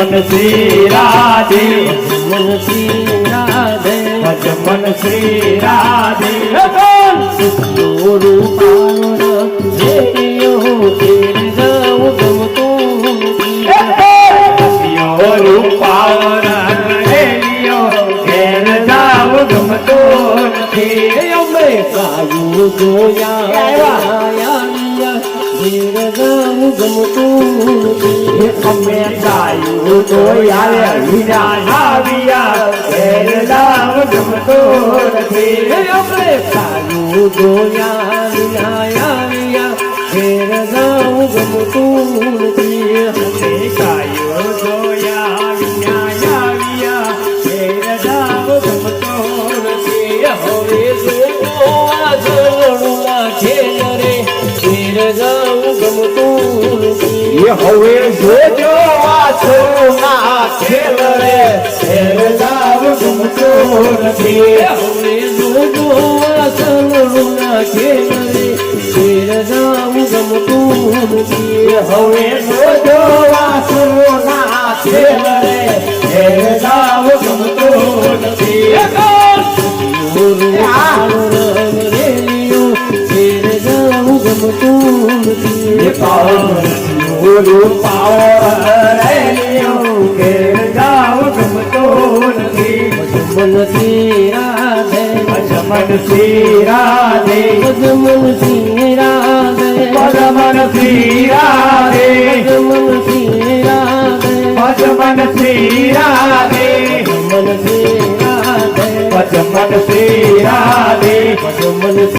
ભજમન Shri Radhe ભજમન Shri Radhe ભજમન Shri Radhe રૂપાળો radio તેર જાઉં ગમતું રૂપાવર રેડિયો ઘેર જાવ ગમતો નથી અમે ગાયું જોયા તેર જાઉં ગમતું અમે ગાયું જોયા હીરા આવ્યા ઘેર જાવ ગમતો નથી અમે ગાયું જોયા તેર જાઉં ગમતું નથી અમે ગાયું જોયા આવ્યા ઘેર જાવ ગમતો નથી હવે જોતો આ ઝરણુના ખેલ રે તેર જાઉં ગમતું નથી હવે જોજો વાસુના ખેલ રે ઘેર જાવ ગમતો નથી હવે જોતો આ ઝરણુના ખેલ રે તેર જાઉં ગમતું નથી હવે જોજો વાસુના ખેલ રે ઘેર જાવ ગમતો નથી રૂપાળો રેલિયો તેર જાઉં ગમતું નથી ઘેર જાવ ગમતો નથી ભજમન શ્રી રાધે ભજમન શ્રી રાધે ભજમન શ્રી રાધે ભજમન શ્રી રાધે ભજમન શ્રી રાધે ભજમન શ્રી રાધે